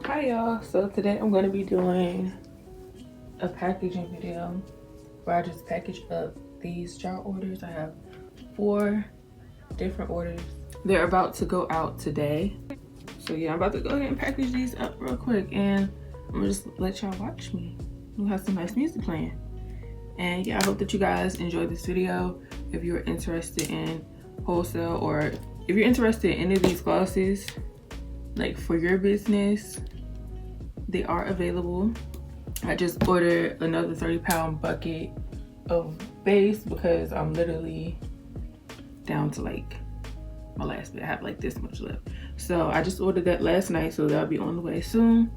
Hi y'all, so today I'm going to be doing a packaging video where I just package up these jar orders. I have 4 different orders. They're about to go out today. So yeah, I'm about to go ahead and package these up real quick and I'm gonna just let y'all watch me. We'll have some nice music playing. And yeah, I hope that you guys enjoyed this video. If you're interested in wholesale or if you're interested in any of these glosses, like for your business, they are available. I just ordered another 30-pound bucket of base because I'm literally down to like my last bit. I have like this much left. So I just ordered that last night, so that'll be on the way soon.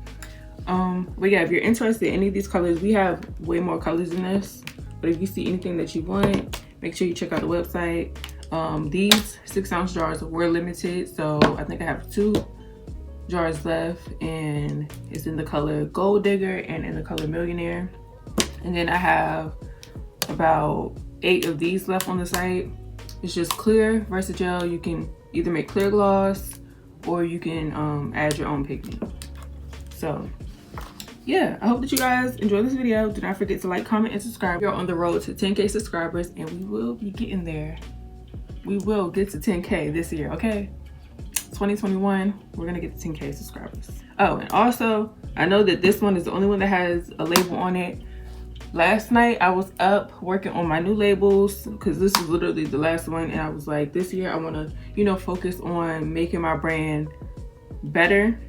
But yeah, if you're interested in any of these colors, we have way more colors than this. But if you see anything that you want, make sure you check out the website. These 6-ounce jars were limited, so I think I have 2 jars left, and it's in the color Gold Digger and in the color Millionaire. And then I have about 8 of these left on the site. It's just clear Versagel. You can either make clear gloss or you can add your own pigment. So yeah, I hope that you guys enjoy this video. Do not forget to like, comment, and subscribe. We're on the road to 10K subscribers and we will be getting there. We will get to 10K this year, okay? 2021, we're gonna get to 10K subscribers. Oh, and also, I know that this one is the only one that has a label on it. Last night, I was up working on my new labels because this is literally the last one, and I was like, this year I wanna, focus on making my brand better,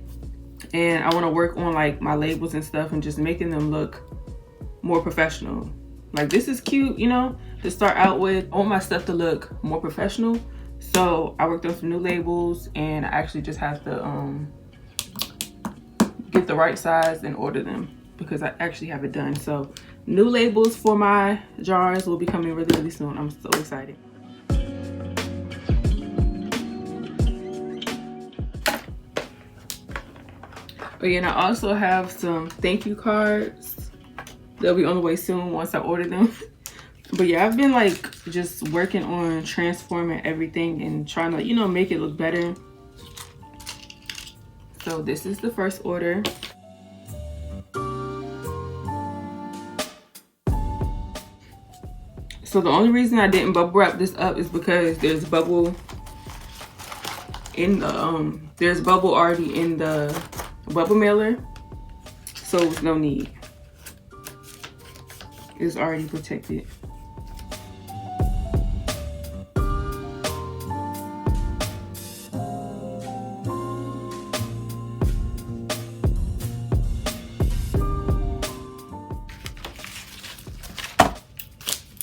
and I wanna work on like my labels and stuff and just making them look more professional. Like, this is cute, to start out with. I want my stuff to look more professional. So I worked on some new labels and I actually just have to get the right size and order them because I actually have it done. So new labels for my jars will be coming really, really soon. I'm so excited. Oh yeah, and I also have some thank you cards. They'll be on the way soon once I order them. But yeah, I've been like just working on transforming everything and trying to, make it look better. So this is the first order. So the only reason I didn't bubble wrap this up is because there's bubble in the there's bubble already in the bubble mailer. So there's no need. It's already protected.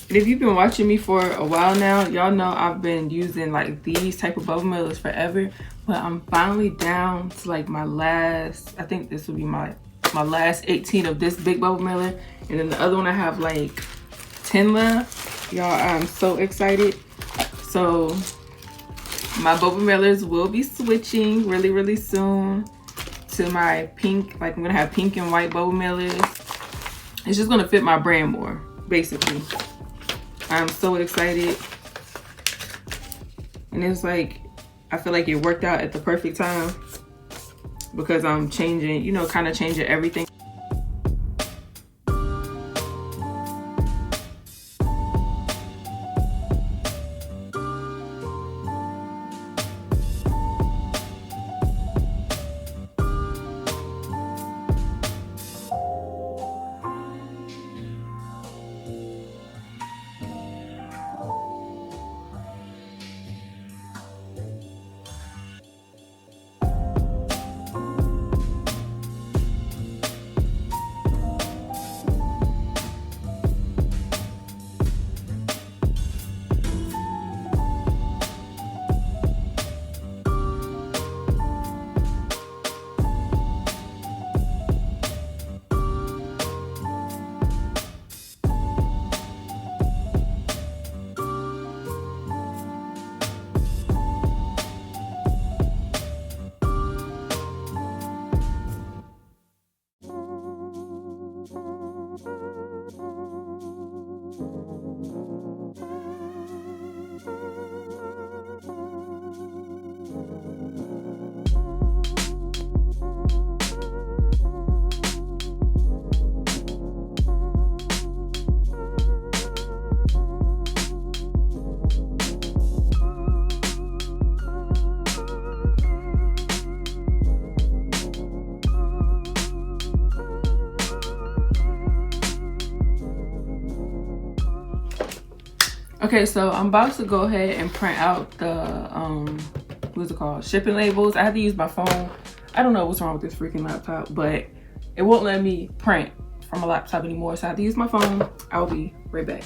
And if you've been watching me for a while now, y'all know I've been using like these type of bubble mailers forever, but I'm finally down to like my last, I think this will be my last 18 of this big bubble mailer. And then the other one I have like 10 left. Y'all, I'm so excited. So my bubble mailers will be switching really, really soon to my pink, like I'm gonna have pink and white bubble mailers. It's just gonna fit my brand more, basically. I'm so excited. And it's like, I feel like it worked out at the perfect time because I'm changing, kind of changing everything. Okay, so I'm about to go ahead and print out the what's it called, shipping labels. I had to use my phone. I don't know what's wrong with this freaking laptop, but it won't let me print from a laptop anymore, so I have to use my phone. I'll be right back.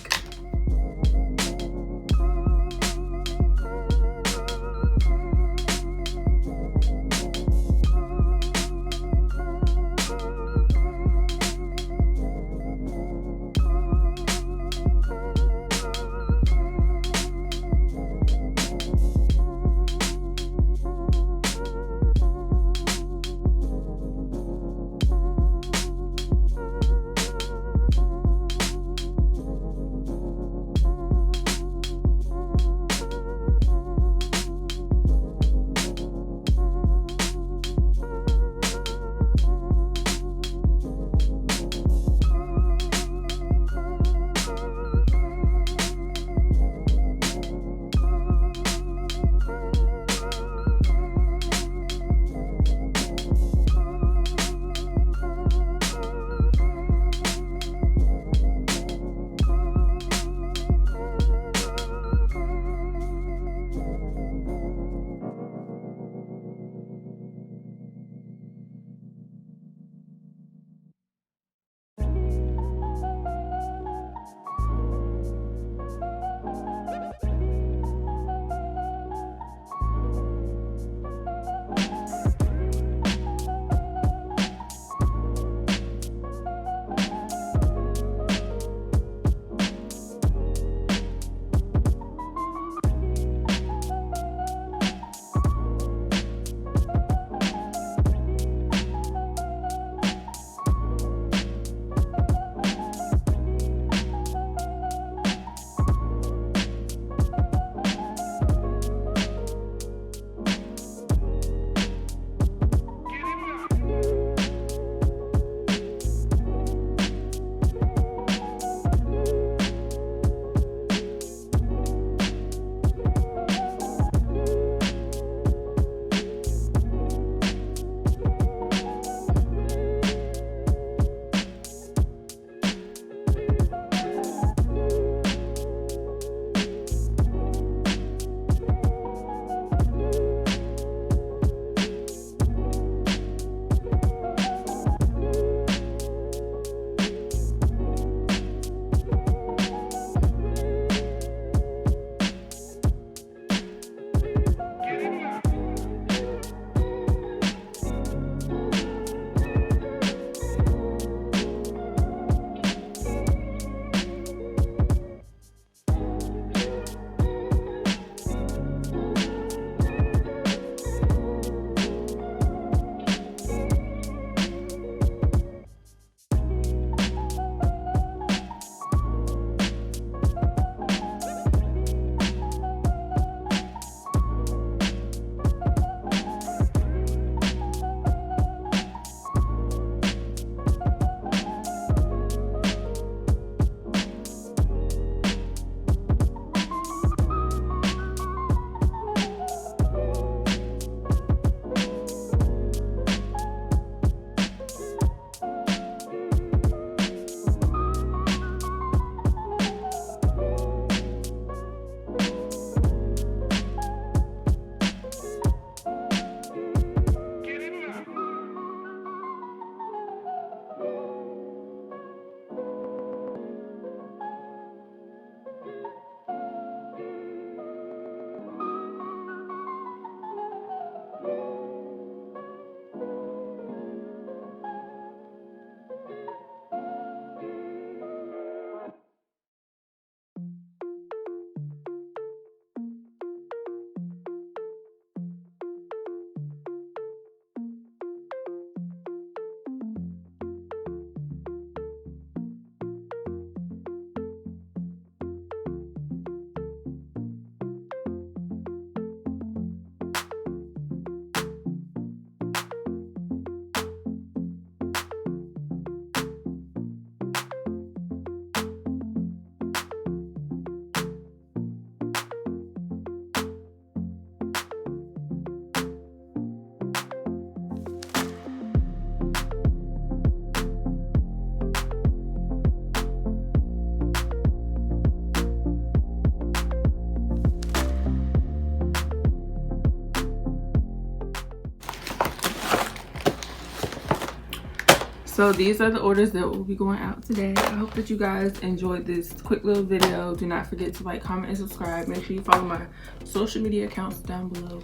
So these are the orders that will be going out today. I hope that you guys enjoyed this quick little video. Do not forget to like, comment, and subscribe. Make sure you follow my social media accounts down below,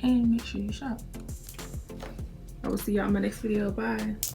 and make sure you shop. I will see y'all in my next video. Bye.